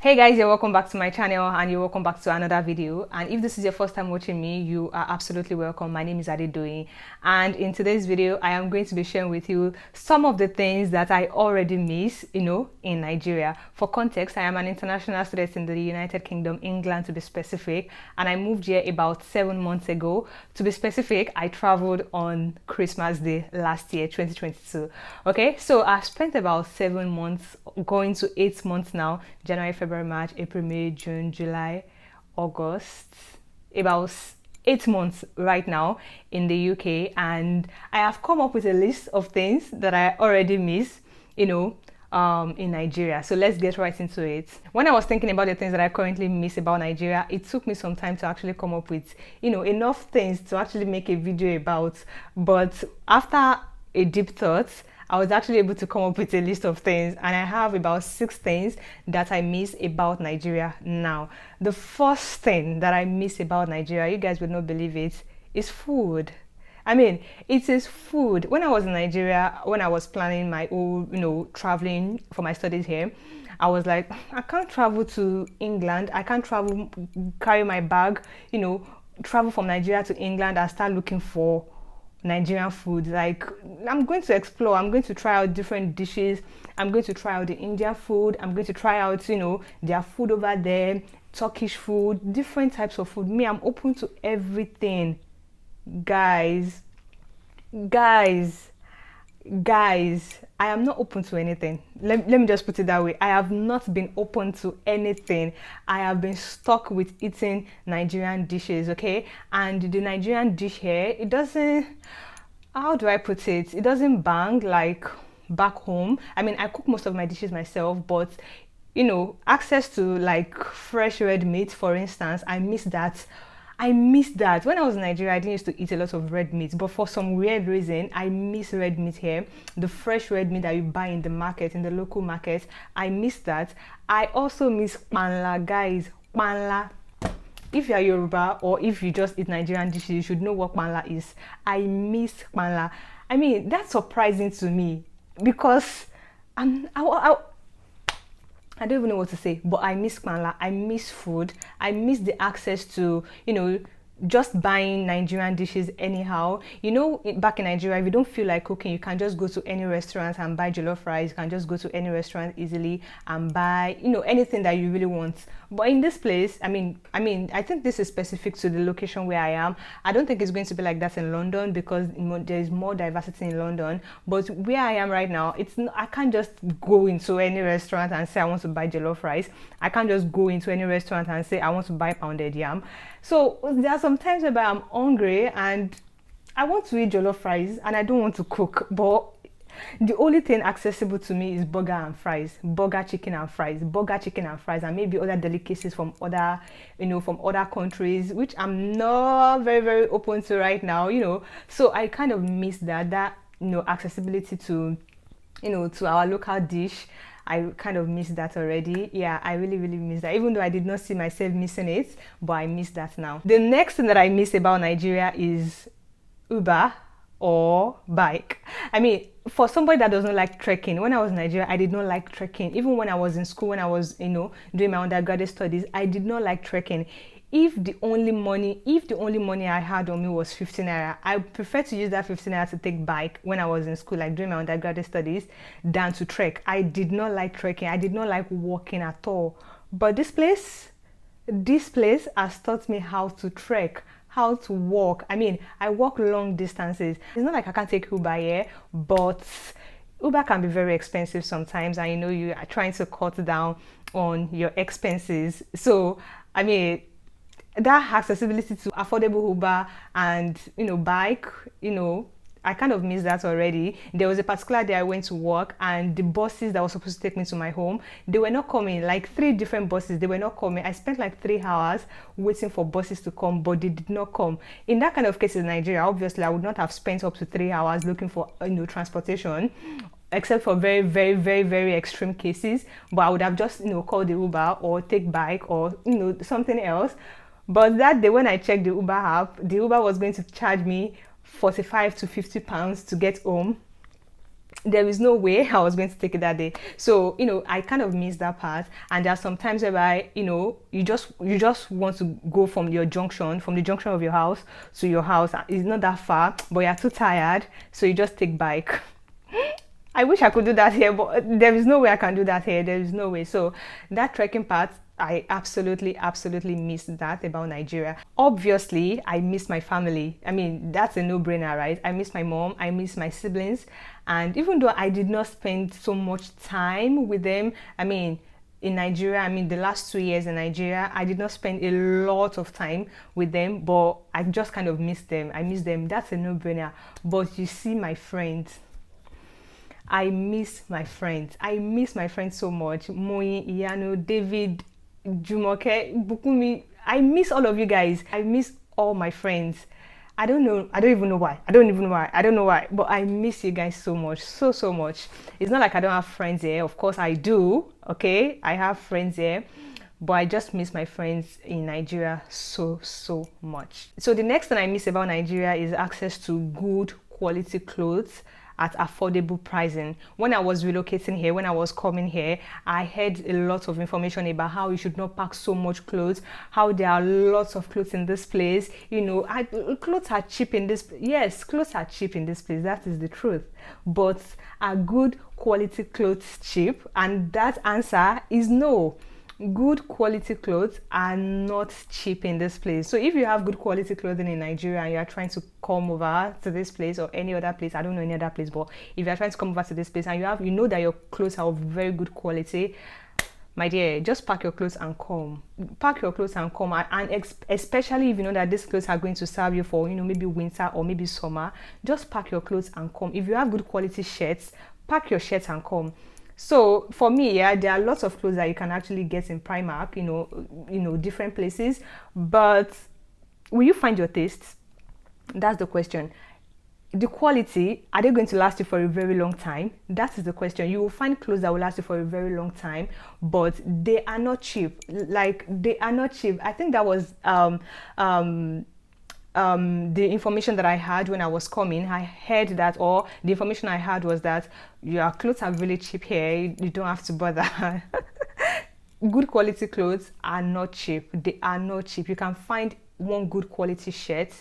Hey guys, you're welcome back to my channel and you're welcome back to another video. And if this is your first time watching me, you are absolutely welcome. My name is Adedoyin, and in today's video I am going to be sharing with you some of the things that I already miss, in Nigeria. For context, I am an international student in the United Kingdom, England to be specific, and I moved here about 7 months ago. To be specific, I traveled on Christmas Day last year, 2022. Okay, so I've spent about 7 months, going to 8 months now: January, February, March, April, May, June, July, August, about 8 months right now in the UK, and I have come up with a list of things that I already miss, in Nigeria. So let's get right into it. When I was thinking about the things that I currently miss about Nigeria, it took me some time to actually come up with, enough things to actually make a video about. But after a deep thought, I was actually able to come up with a list of things, and I have about 6 things that I miss about Nigeria now. The first thing that I miss about Nigeria, you guys would not believe it, is food. I mean, it is food. When I was in Nigeria, when I was planning my own, traveling for my studies here, I was like, I can't travel to England. I can't travel, carry my bag, travel from Nigeria to England and start looking for Nigerian food. Like, I'm going to explore, I'm going to try out different dishes, I'm going to try out the Indian food, I'm going to try out, their food over there, Turkish food, different types of food. Me, I'm open to everything. Guys, guys, guys, I am not open to anything. Let me just put it that way. I have not been open to anything. I have been stuck with eating Nigerian dishes, okay? And the Nigerian dish here, it doesn't, how do I put it? It doesn't bang like back home. I mean, I cook most of my dishes myself, but access to like fresh red meat, for instance, I miss that. When I was in Nigeria. I didn't used to eat a lot of red meat, but for some weird reason I miss red meat here. The fresh red meat that you buy in the market, in the local market, I miss that. I also miss panla, guys. Panla. If you are Yoruba or if you just eat Nigerian dishes, you should know what panla is. I miss panla. I mean, that's surprising to me because I don't even know what to say, but I miss panla, I miss food, I miss the access to, just buying Nigerian dishes anyhow. Back in Nigeria, if you don't feel like cooking, you can just go to any restaurant and buy jollof rice. You can just go to any restaurant easily and buy, anything that you really want. But in this place, I mean, I think this is specific to the location where I am. I don't think it's going to be like that in London because there is more diversity in London. But where I am right now, I can't just go into any restaurant and say I want to buy jollof rice. I can't just go into any restaurant and say I want to buy pounded yam. So there are some times where I'm hungry and I want to eat jollof rice and I don't want to cook, but the only thing accessible to me is burger and fries, burger, chicken and fries, and maybe other delicacies from other, from other countries, which I'm not very, very open to right now, So I kind of miss that, accessibility to, to our local dish. I kind of miss that already. Yeah, I really, really miss that. Even though I did not see myself missing it, but I miss that now. The next thing that I miss about Nigeria is Uber or bike. I mean, for somebody that does not like trekking, when I was in Nigeria, I did not like trekking. Even when I was in school, when I was, doing my undergraduate studies, I did not like trekking. If the only money I had on me was 15 naira, I prefer to use that 15 naira to take bike when I was in school, like doing my undergraduate studies, than to trek. I did not like trekking. I did not like walking at all. But this place has taught me how to trek, how to walk. I mean, I walk long distances. It's not like I can't take Uber here, but Uber can be very expensive sometimes, and you are trying to cut down on your expenses. So, I mean, that accessibility to affordable Uber and bike, I kind of miss that already. There was a particular day I went to work and the buses that were supposed to take me to my home, they were not coming. Like 3 different buses, they were not coming. I spent like 3 hours waiting for buses to come, but they did not come. In that kind of case in Nigeria, obviously I would not have spent up to 3 hours looking for transportation, except for very, very, very, very extreme cases. But I would have just called the Uber or take bike or something else. But that day when I checked the Uber app, the Uber was going to charge me 45 to 50 pounds to get home. there is no way I was going to take it that day. So, I kind of miss that part. And there are some times whereby, you just want to go from the junction of your house to your house. It's not that far, but you're too tired, so you just take bike. I wish I could do that here, but there is no way I can do that here. There is no way. So that trekking part, I absolutely miss that about Nigeria. Obviously, I miss my family. I mean, that's a no-brainer, right? I miss my mom, I miss my siblings. And even though I did not spend so much time with them, I mean, in Nigeria, the last 2 years in Nigeria, I did not spend a lot of time with them, but I just kind of miss them. I miss them. That's a no-brainer. But you see, my friends, I miss my friends. I miss my friends so much. Moi, Iyano, David, Jumoke, Bukumi. I miss all of you guys. I miss all my friends. I don't know. I don't even know why. I don't know why. But I miss you guys so much. So much. It's not like I don't have friends here. Of course I do. Okay. I have friends here. But I just miss my friends in Nigeria so much. So the next thing I miss about Nigeria is access to good quality clothes at affordable pricing. When I was relocating here, when I was coming here, I heard a lot of information about how you should not pack so much clothes, how there are lots of clothes in this place. Clothes are cheap in this. Yes, clothes are cheap in this place. That is the truth. But are good quality clothes cheap? And that answer is no. Good quality clothes are not cheap in this place. So if you have good quality clothing in Nigeria and you are trying to come over to this place or any other place, I don't know any other place, but if you are trying to come over to this place and you know that your clothes are of very good quality, my dear, just pack your clothes and come. Pack your clothes and come. And especially if you know that these clothes are going to serve you for, maybe winter or maybe summer, just pack your clothes and come. If you have good quality shirts, pack your shirts and come. So for me, yeah, there are lots of clothes that you can actually get in Primark, different places. But will you find your taste? That's the question. The quality, are they going to last you for a very long time? That is the question. You will find clothes that will last you for a very long time, but they are not cheap. They are not cheap. I think that was the information that I had when I was coming. I heard that, or the information I had was that your clothes are really cheap here. You don't have to bother. Good quality clothes are not cheap. They are not cheap. You can find one good quality shirt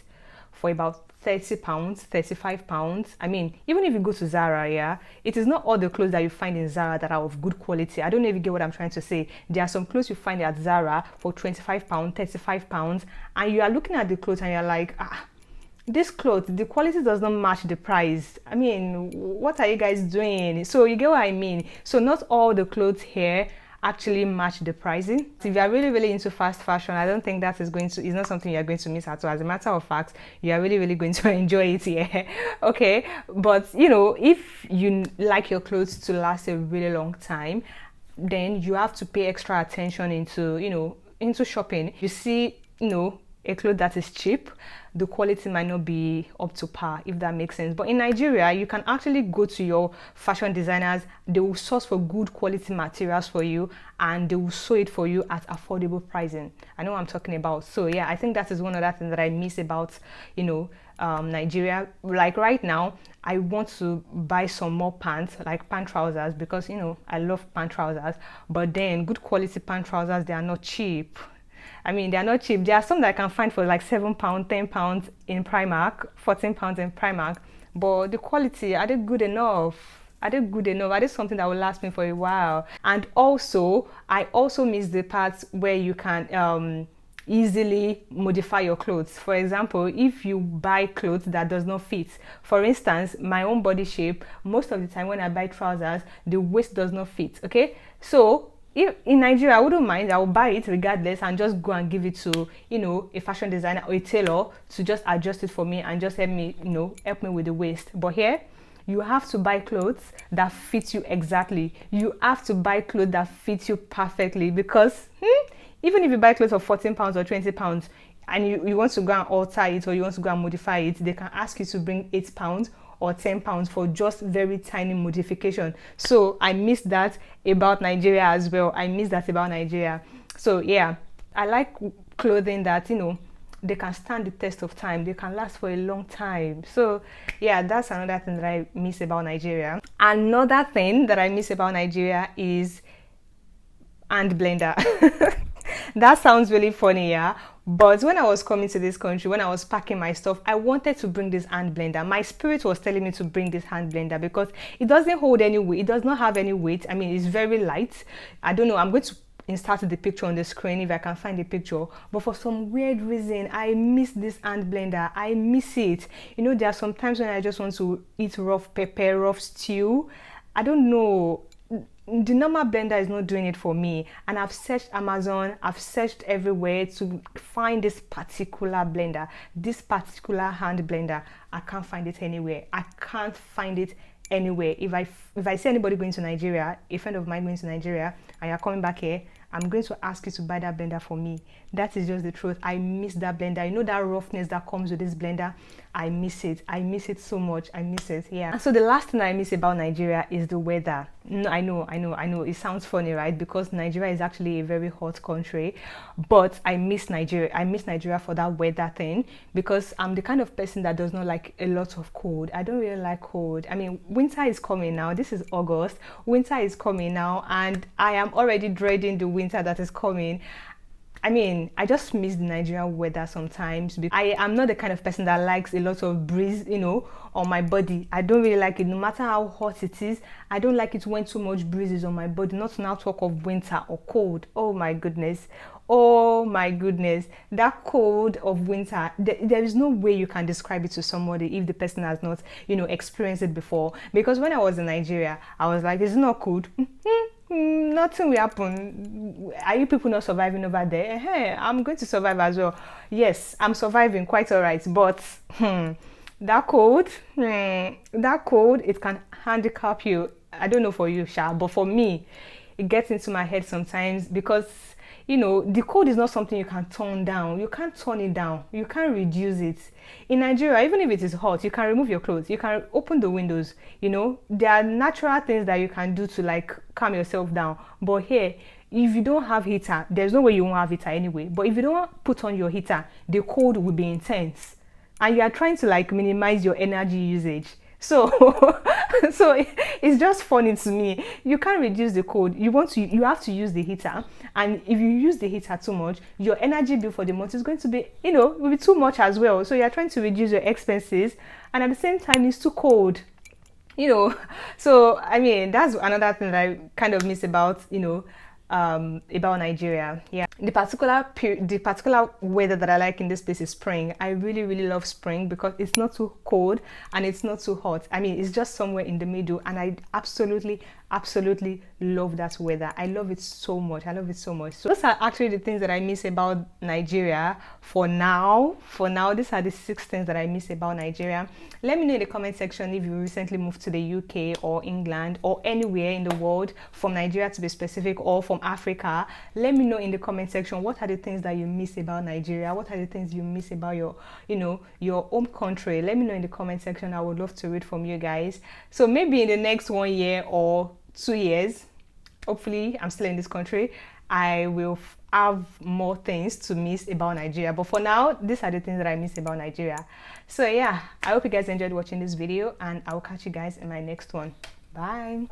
for about £30, £35. I mean, even if you go to Zara, yeah, it is not all the clothes that you find in Zara that are of good quality. I don't know if you get what I'm trying to say. There are some clothes you find at Zara for £25, £35, and you are looking at the clothes and you're like, this clothes, the quality does not match the price. I mean, what are you guys doing? So you get what I mean? So not all the clothes here actually match the pricing. If you are really into fast fashion, I don't think that is not something you're going to miss at all. As a matter of fact, you are really going to enjoy it here. Okay, but if you like your clothes to last a really long time, then you have to pay extra attention into shopping. You see, a cloth that is cheap, the quality might not be up to par, if that makes sense. But in Nigeria, you can actually go to your fashion designers. They will source for good quality materials for you, and they will sew it for you at affordable pricing. I know what I'm talking about. So yeah, I think that is one other thing that I miss about Nigeria. Like right now, I want to buy some more pants, like pant trousers, because I love pant trousers. But then good quality pant trousers, they are not cheap. I mean, they're not cheap. There are some that I can find for like £7, £10 in Primark, £14 in Primark. But the quality, are they good enough? Are they good enough? Are they something that will last me for a while? And also, I also miss the parts where you can easily modify your clothes. For example, if you buy clothes that does not fit, for instance, my own body shape, most of the time when I buy trousers, the waist does not fit. Okay, so if in Nigeria, I wouldn't mind. I will buy it regardless and just go and give it to a fashion designer or a tailor to just adjust it for me and just help me with the waist. But here, you have to buy clothes that fit you exactly. You have to buy clothes that fit you perfectly, because even if you buy clothes for £14 or £20 and you want to go and alter it or you want to go and modify it, they can ask you to bring £8 or £10 for just very tiny modification. So I miss that about Nigeria as well. I miss that about Nigeria. So yeah, I like clothing that they can stand the test of time. They can last for a long time. So yeah, that's another thing that I miss about Nigeria. Another thing that I miss about Nigeria is hand blender. That sounds really funny, yeah, but when I was coming to this country, when I was packing my stuff, I wanted to bring this hand blender. My spirit was telling me to bring this hand blender because it doesn't hold any weight. It does not have any weight. I mean, it's very light. I don't know, I'm going to insert the picture on the screen if I can find the picture, but for some weird reason I miss this hand blender. I miss it. You know, there are some times when I just want to eat rough pepper, rough stew. I don't know, the normal blender is not doing it for me, and I've searched Amazon, I've searched everywhere to find this particular blender, this particular hand blender. I can't find it anywhere. I can't find it anywhere. If I see anybody going to Nigeria, a friend of mine going to Nigeria, and you're coming back here, I'm going to ask you to buy that blender for me. That is just the truth. I miss that blender. You know, that roughness that comes with this blender, I miss it. I miss it so much. I miss it. Yeah. And so the last thing I miss about Nigeria is the weather. No, I know it sounds funny, right? Because Nigeria is actually a very hot country, but I miss Nigeria. I miss Nigeria for that weather thing, because I'm the kind of person that does not like a lot of cold. I don't really like cold. I mean, winter is coming now. This is August. Winter is coming now, and I am already dreading the winter that is coming. I mean, I just miss the Nigerian weather sometimes. I am not the kind of person that likes a lot of breeze, you know, on my body. I don't really like it, no matter how hot it is. I don't like it when too much breeze is on my body. Not to now talk of winter or cold. Oh my goodness. Oh my goodness. That cold of winter, there is no way you can describe it to somebody if the person has not, you know, experienced it before. Because when I was in Nigeria, I was like, it's not cold. Nothing will happen. Are you people not surviving over there? Hey, I'm going to survive as well. Yes, I'm surviving quite all right, but that cold, it can handicap you. I don't know for you, Sha, but for me, it gets into my head sometimes, because you know, the cold is not something you can turn down. You can't turn it down. You can't reduce it. In Nigeria, even if it is hot, you can remove your clothes. You can open the windows. You know, there are natural things that you can do to like calm yourself down. But here, if you don't have heater, there's no way you won't have heater anyway. But if you don't put on your heater, the cold will be intense. And you are trying to like minimize your energy usage. So it's just funny to me. You can't reduce the cold. You have to use the heater, and if you use the heater too much, your energy bill for the month is going to be, you know, will be too much as well. So you're trying to reduce your expenses, and at the same time it's too cold, you know. So I mean, that's another thing that I kind of miss about, you know, about Nigeria. Yeah, the particular weather that I like in this place is spring. I really love spring because it's not too cold and it's not too hot. I mean, it's just somewhere in the middle, and I absolutely love that weather. I love it so much. I love it so much. So those are actually the things that I miss about Nigeria for now. These are the 6 things that I miss about Nigeria. Let me know in the comment section if you recently moved to the UK or England or anywhere in the world, from Nigeria to be specific, or from Africa. Let me know in the comment section, what are the things that you miss about Nigeria? What are the things you miss about your, you know, your home country? Let me know in the comment section. I would love to read from you guys. So maybe in the next 1 year or 2 years, hopefully I'm still in this country, I will have more things to miss about Nigeria. But for now, these are the things that I miss about Nigeria. So yeah, I hope you guys enjoyed watching this video, and I will catch you guys in my next one. Bye.